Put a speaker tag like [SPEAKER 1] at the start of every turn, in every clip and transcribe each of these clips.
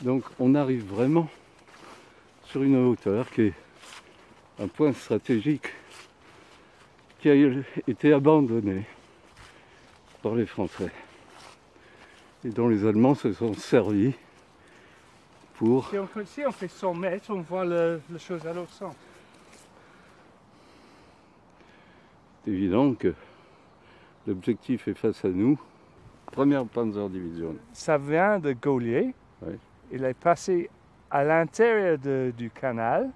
[SPEAKER 1] Donc on arrive vraiment sur une hauteur qui est un point stratégique qui a été abandonné par les Français et dont les Allemands se sont servis pour...
[SPEAKER 2] Si on fait 100 mètres, on voit la chose à l'autre sens.
[SPEAKER 1] C'est évident que l'objectif est face à nous. Première Panzerdivision.
[SPEAKER 2] Ça vient de Gaulier.
[SPEAKER 1] Oui.
[SPEAKER 2] Il est passé à l'intérieur du canal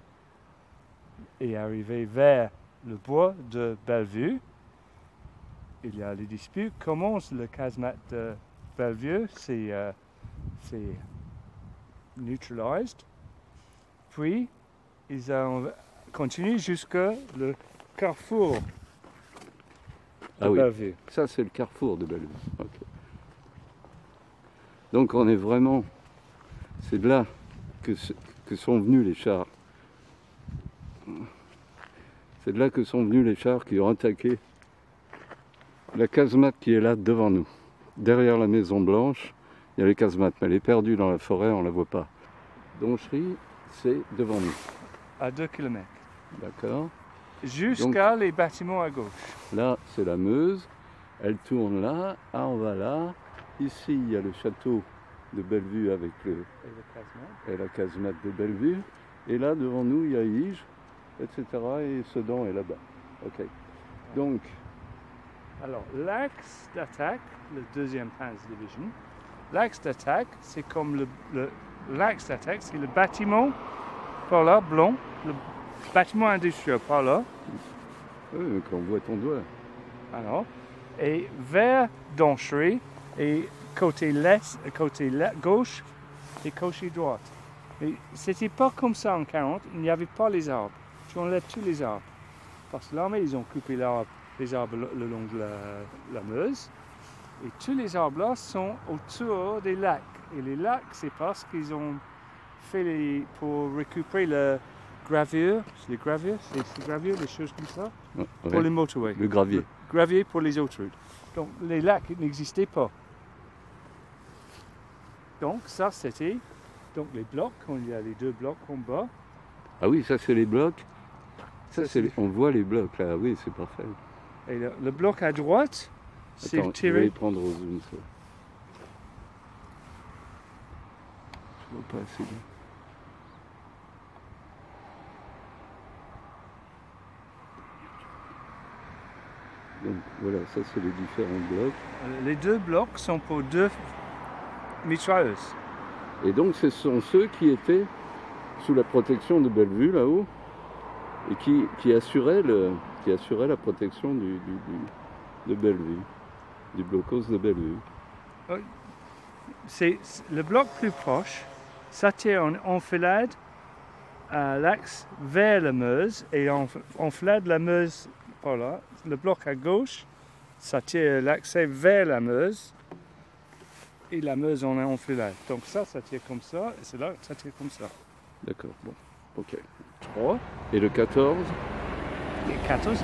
[SPEAKER 2] et arrivé vers le bois de Bellevue. Il y a les disputes. Comment le casemate de Bellevue c'est neutralisé. Puis, ils ont continué jusqu'à le carrefour de Bellevue.
[SPEAKER 1] Ça c'est le carrefour de Bellevue. Okay. Donc on est vraiment... C'est de là que sont venus les chars. C'est de là que sont venus les chars qui ont attaqué la casemate qui est là devant nous. Derrière la Maison Blanche, il y a les casemates, mais elle est perdue dans la forêt, on ne la voit pas. Donchery, c'est devant nous.
[SPEAKER 2] À 2 km.
[SPEAKER 1] D'accord.
[SPEAKER 2] Jusqu'à les bâtiments à gauche.
[SPEAKER 1] Là, c'est la Meuse. Elle tourne là, on va là. Ici, il y a le château de Bellevue avec et la casemate de Bellevue. Et là, devant nous, il y a Ige, etc. Et Sedan est là-bas. Ok. Donc...
[SPEAKER 2] Alors, l'axe d'attaque, le deuxième Panzerdivision, l'axe d'attaque, c'est comme l'axe d'attaque, c'est le bâtiment par là, blanc, le bâtiment industriel par là.
[SPEAKER 1] Oui, quand on voit ton doigt.
[SPEAKER 2] Alors, et vers Donchery, et côté gauche et côté droite. Mais c'était pas comme ça en 40, il n'y avait pas les arbres. Tu enlèves tous les arbres. Parce que l'armée, ils ont coupé les arbres le long de la Meuse. Et tous les arbres là sont autour des lacs. Et les lacs, c'est parce qu'ils ont fait pour récupérer la gravure. C'est les gravures, des choses comme ça.
[SPEAKER 1] Ouais.
[SPEAKER 2] Pour les motorways.
[SPEAKER 1] Le gravier.
[SPEAKER 2] Le gravier pour les autoroutes. Donc les lacs n'existaient pas. Donc ça c'était les blocs, il y a les 2 blocs en bas.
[SPEAKER 1] Ah oui, ça c'est les blocs. On voit les blocs là, oui, c'est parfait.
[SPEAKER 2] Et le bloc à droite, c'est tiré.
[SPEAKER 1] Je vais les prendre au zoom ça. Je vois pas assez bien. Donc voilà, ça c'est les différents blocs.
[SPEAKER 2] Les 2 blocs sont pour 2 mitrailleuses.
[SPEAKER 1] Et donc ce sont ceux qui étaient sous la protection de Bellevue là-haut et qui assuraient la protection de Bellevue, du blocos de Bellevue.
[SPEAKER 2] C'est le bloc plus proche, ça tire en enfilade à l'axe vers la Meuse et en enfilade la Meuse par là. Le bloc à gauche, ça tire l'accès vers la Meuse et la Meuse en enfilade. Donc ça tire comme ça et c'est là que ça tire comme ça.
[SPEAKER 1] D'accord, bon, ok. 3. Et le 14
[SPEAKER 2] Les 14,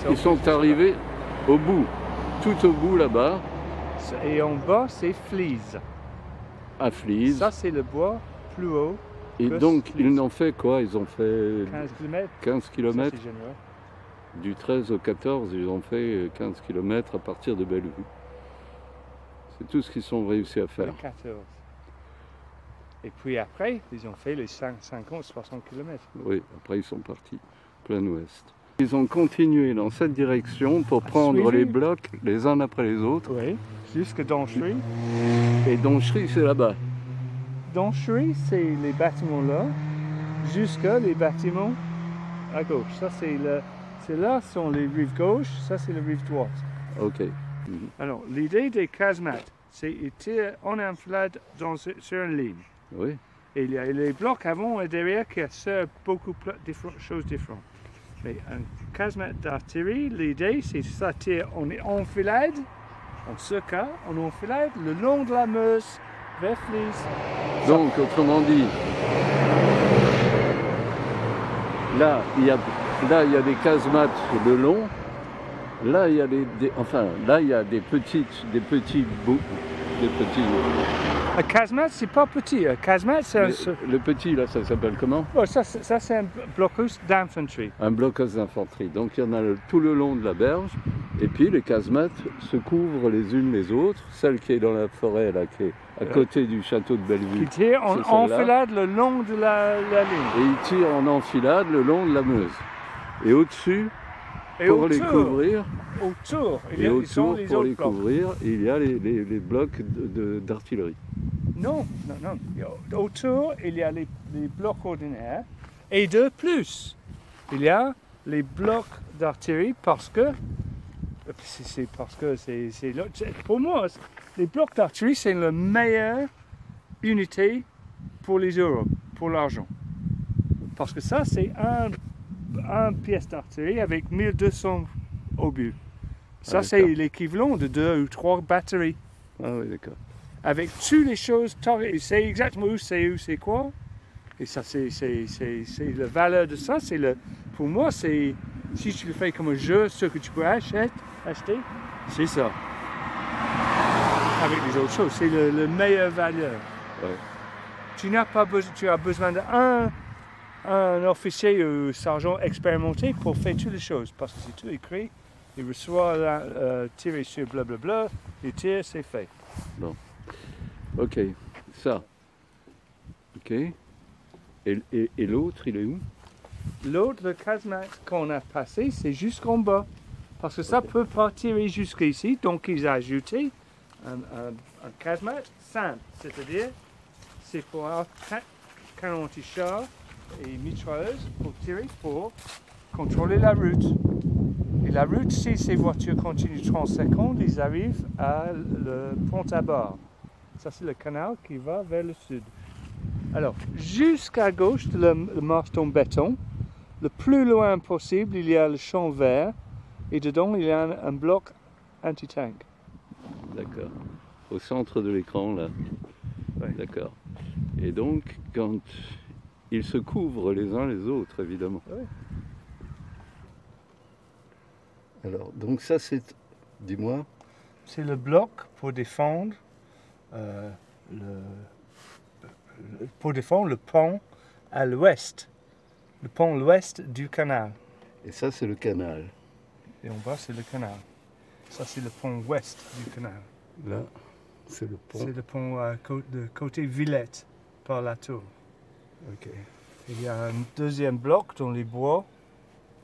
[SPEAKER 1] ils sont arrivés au bout, tout au bout là-bas.
[SPEAKER 2] Et en bas, c'est Flies.
[SPEAKER 1] À Flies.
[SPEAKER 2] Ça, c'est le bois plus haut.
[SPEAKER 1] Et donc, ils ont fait quoi? Ils ont fait
[SPEAKER 2] 15 km.
[SPEAKER 1] 15 km.
[SPEAKER 2] Ça, c'est généreux.
[SPEAKER 1] Du 13 au 14, ils ont fait 15 km à partir de Bellevue. C'est tout ce qu'ils ont réussi à faire.
[SPEAKER 2] Le 14. Et puis après, ils ont fait les 50, 60 km.
[SPEAKER 1] Oui, après ils sont partis, plein ouest. Ils ont continué dans cette direction pour prendre les blocs les uns après les autres.
[SPEAKER 2] Oui, jusqu'à Donchery.
[SPEAKER 1] Et Donchery, c'est là-bas.
[SPEAKER 2] Donchery, c'est les bâtiments là, jusqu'à les bâtiments à gauche. Ça, là sont les rives gauche, ça c'est les rives droite.
[SPEAKER 1] Ok.
[SPEAKER 2] Alors, l'idée des casemates, c'est qu'ils tirent en enfilade sur une ligne.
[SPEAKER 1] Oui.
[SPEAKER 2] Et il y a les blocs avant et derrière qui servent beaucoup de choses différentes. Mais un casemate d'artillerie, l'idée c'est que ça tire en enfilade, en ce cas, en enfilade, le long de la Meuse, vers Flies.
[SPEAKER 1] Donc, autrement dit, là il y a des casemates le long. Là il y a des petits des petits.
[SPEAKER 2] Un casemate, c'est pas petit. Un casemate, c'est un...
[SPEAKER 1] Le petit, là, ça s'appelle comment?
[SPEAKER 2] Oh, ça c'est un blocus d'infanterie.
[SPEAKER 1] Un blocus d'infanterie. Donc il y en a tout le long de la berge. Et puis les casemates se couvrent les unes les autres. Celle qui est dans la forêt, là, qui est à côté du château de Bellevue.
[SPEAKER 2] Qui tire en enfilade le long de la ligne.
[SPEAKER 1] Et ils tirent en enfilade le long de la Meuse. Et au-dessus, pour les couvrir,
[SPEAKER 2] autour,
[SPEAKER 1] pour les couvrir, il y a les blocs d'artillerie.
[SPEAKER 2] Non. Autour, il y a les blocs ordinaires. Et de plus, il y a les blocs d'artillerie parce que pour moi, les blocs d'artillerie, c'est la meilleure unité pour les euros, pour l'argent. Parce que ça, c'est un pièce d'artillerie avec 1200 obus. Ça, c'est l'équivalent de 2 ou 3 batteries.
[SPEAKER 1] Ah oui, d'accord.
[SPEAKER 2] Avec toutes les choses, c'est exactement où c'est quoi. Et ça, c'est la valeur de ça. Pour moi, si tu le fais comme un jeu, ce que tu peux acheter, c'est ça. Avec les autres choses, c'est le meilleure valeur.
[SPEAKER 1] Ouais.
[SPEAKER 2] Tu as besoin d'un officier ou sergent expérimenté pour faire toutes les choses. Parce que c'est tout écrit, il reçoit tirer sur blablabla, il tire, c'est fait.
[SPEAKER 1] Bon. Ok, ça. Ok. Et l'autre, il est où?
[SPEAKER 2] L'autre, le casemate qu'on a passé, c'est jusqu'en bas. Parce que ça peut pas tirer jusqu'ici, donc ils ont ajouté un casemate simple. C'est-à-dire, c'est pour avoir 40 chars et mitrailleuses pour tirer, pour contrôler la route. Et la route, si ces voitures continuent 30 secondes, ils arrivent à le pont à bord. Ça, c'est le canal qui va vers le sud. Alors, jusqu'à gauche de le marston béton, le plus loin possible, il y a le champ vert et dedans, il y a un bloc anti-tank.
[SPEAKER 1] D'accord. Au centre de l'écran, là.
[SPEAKER 2] Ouais.
[SPEAKER 1] D'accord. Et donc, quand ils se couvrent les uns les autres, évidemment.
[SPEAKER 2] Ouais.
[SPEAKER 1] Alors, donc ça, c'est... Dis-moi.
[SPEAKER 2] C'est le bloc pour défendre le pont à l'ouest. Le pont à l'ouest du canal.
[SPEAKER 1] Et ça, c'est le canal.
[SPEAKER 2] Et en bas, c'est le canal. Ça, c'est le pont ouest du canal.
[SPEAKER 1] Là, c'est le pont.
[SPEAKER 2] C'est le pont de côté Villette, par la tour.
[SPEAKER 1] Ok.
[SPEAKER 2] Il y a un deuxième bloc dans les bois,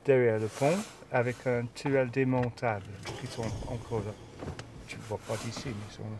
[SPEAKER 2] derrière le pont, avec un tunnel démontable qui sont encore là. Tu ne vois pas d'ici, mais ils sont là.